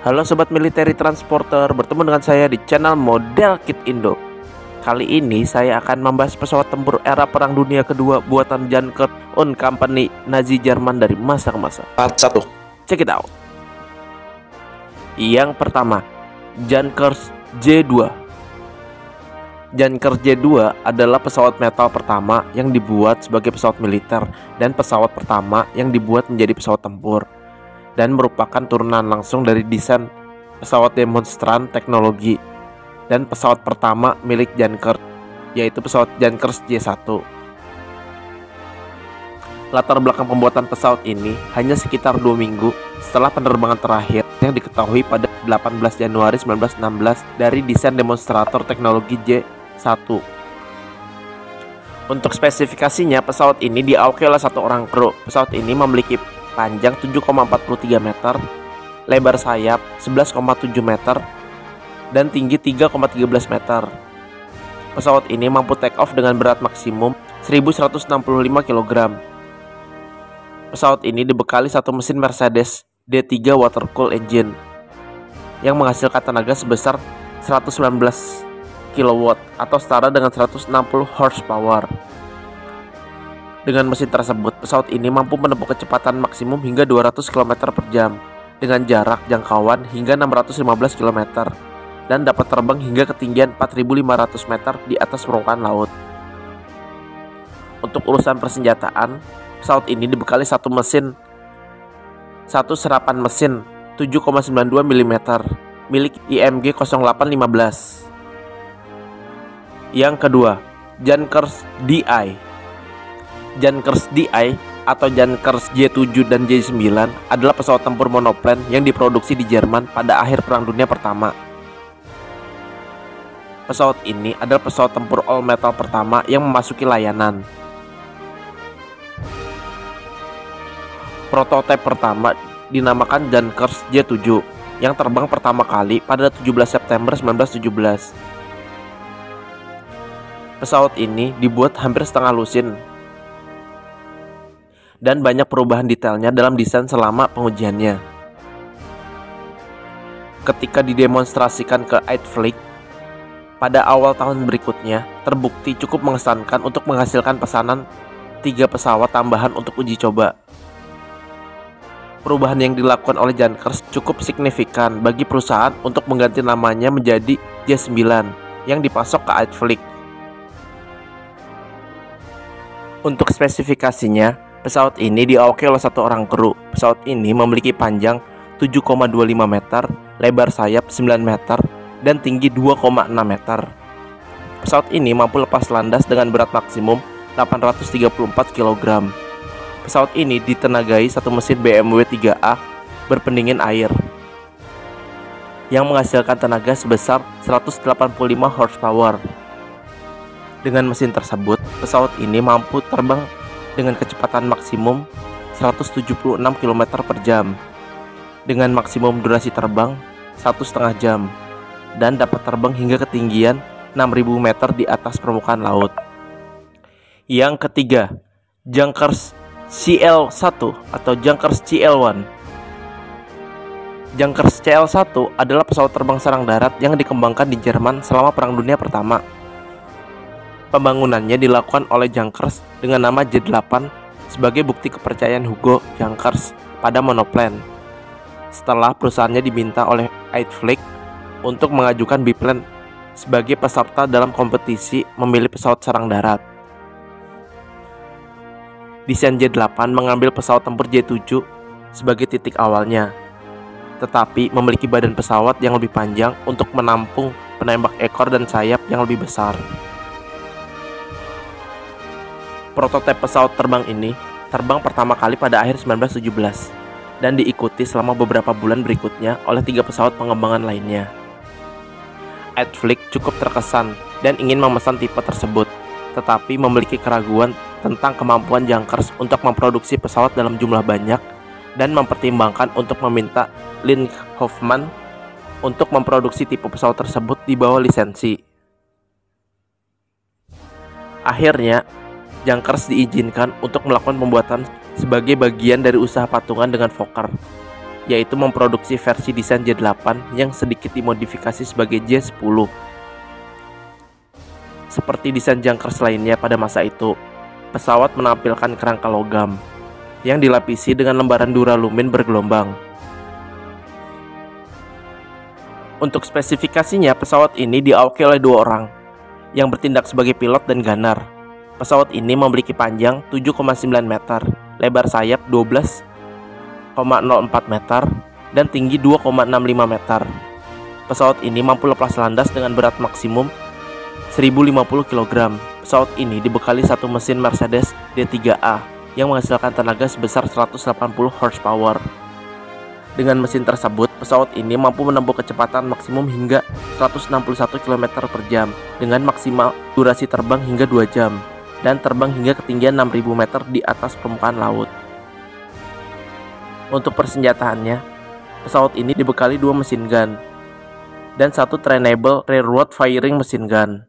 Halo Sobat Military Transporter, bertemu dengan saya di channel Model Kit Indo. Kali ini saya akan membahas pesawat tempur era Perang Dunia Kedua buatan Junkers und Company Nazi Jerman dari masa ke masa. Part 1. Check it out. Yang pertama, Junkers J2. Junkers J2 adalah pesawat metal pertama yang dibuat sebagai pesawat militer dan pesawat pertama yang dibuat menjadi pesawat tempur, dan merupakan turunan langsung dari desain pesawat demonstran teknologi dan pesawat pertama milik Junkers, yaitu pesawat Junkers J1. Latar belakang pembuatan pesawat ini hanya sekitar 2 minggu setelah penerbangan terakhir yang diketahui pada 18 Januari 1916 dari desain demonstrator teknologi J1. Untuk spesifikasinya, pesawat ini diawaki oleh satu orang kru. Pesawat ini memiliki panjang 7,43 meter, lebar sayap 11,7 meter, dan tinggi 3,13 meter. Pesawat ini mampu take off dengan berat maksimum 1165 kg. Pesawat ini dibekali satu mesin Mercedes D3 water cooled engine yang menghasilkan tenaga sebesar 119 kW atau setara dengan 160 horsepower. Dengan mesin tersebut, pesawat ini mampu menempuh kecepatan maksimum hingga 200 km per jam dengan jarak jangkauan hingga 615 km dan dapat terbang hingga ketinggian 4.500 meter di atas permukaan laut. Untuk urusan persenjataan, pesawat ini dibekali satu serapan mesin 7,92 mm milik IMG 0815. Yang kedua, Junkers DI. Junkers DI atau Junkers J7 dan J9 adalah pesawat tempur monoplan yang diproduksi di Jerman pada akhir Perang Dunia Pertama. Pesawat ini adalah pesawat tempur all metal pertama yang memasuki layanan. Prototipe pertama dinamakan Junkers J7 yang terbang pertama kali pada 17 September 1917. Pesawat ini dibuat hampir setengah lusin dan banyak perubahan detailnya dalam desain selama pengujiannya. Ketika didemonstrasikan ke Eidflix pada awal tahun berikutnya, terbukti cukup mengesankan untuk menghasilkan pesanan 3 pesawat tambahan untuk uji coba. Perubahan yang dilakukan oleh Junkers cukup signifikan bagi perusahaan untuk mengganti namanya menjadi J9 yang dipasok ke Eidflix. Untuk spesifikasinya, pesawat ini diawaki oleh satu orang kru. Pesawat ini memiliki panjang 7,25 meter, lebar sayap 9 meter, dan tinggi 2,6 meter. Pesawat ini mampu lepas landas dengan berat maksimum 834 kg. Pesawat ini ditenagai satu mesin BMW 3A berpendingin air yang menghasilkan tenaga sebesar 185 horsepower. Dengan mesin tersebut, pesawat ini mampu terbang dengan kecepatan maksimum 176 km per jam dengan maksimum durasi terbang 1,5 jam dan dapat terbang hingga ketinggian 6.000 meter di atas permukaan laut. Yang ketiga, Junkers CL1 atau Junkers CL1. Junkers CL1 adalah pesawat terbang serang darat yang dikembangkan di Jerman selama Perang Dunia Pertama. Pembangunannya dilakukan oleh Junkers dengan nama J8 sebagai bukti kepercayaan Hugo Junkers pada monoplan. Setelah perusahaannya diminta oleh Eidflix untuk mengajukan biplan sebagai peserta dalam kompetisi memilih pesawat serang darat. Desain J8 mengambil pesawat tempur J7 sebagai titik awalnya, tetapi memiliki badan pesawat yang lebih panjang untuk menampung penembak ekor dan sayap yang lebih besar. Prototipe pesawat terbang ini terbang pertama kali pada akhir 1917 dan diikuti selama beberapa bulan berikutnya oleh 3 pesawat pengembangan lainnya. Eidflix cukup terkesan dan ingin memesan tipe tersebut, tetapi memiliki keraguan tentang kemampuan Junkers untuk memproduksi pesawat dalam jumlah banyak dan mempertimbangkan untuk meminta Lynn Hoffman untuk memproduksi tipe pesawat tersebut di bawah lisensi. Akhirnya, Junkers diizinkan untuk melakukan pembuatan sebagai bagian dari usaha patungan dengan Fokker. yaitu memproduksi versi desain J8 yang sedikit dimodifikasi sebagai J10. Seperti desain junkers lainnya pada masa itu, pesawat menampilkan kerangka logam yang dilapisi dengan lembaran duralumin bergelombang. Untuk spesifikasinya, pesawat ini diawaki oleh 2 orang yang bertindak sebagai pilot dan gunner. Pesawat ini memiliki panjang 7,9 meter, lebar sayap 12,04 meter, dan tinggi 2,65 meter. Pesawat ini mampu lepas landas dengan berat maksimum 1050 kg. Pesawat ini dibekali satu mesin Mercedes D3A yang menghasilkan tenaga sebesar 180 horsepower. Dengan mesin tersebut, pesawat ini mampu menempuh kecepatan maksimum hingga 161 km per jam dengan maksimal durasi terbang hingga 2 jam dan terbang hingga ketinggian 6000 meter di atas permukaan laut. Untuk persenjataannya, pesawat ini dibekali 2 mesin gun dan 1 trainable rearward firing mesin gun.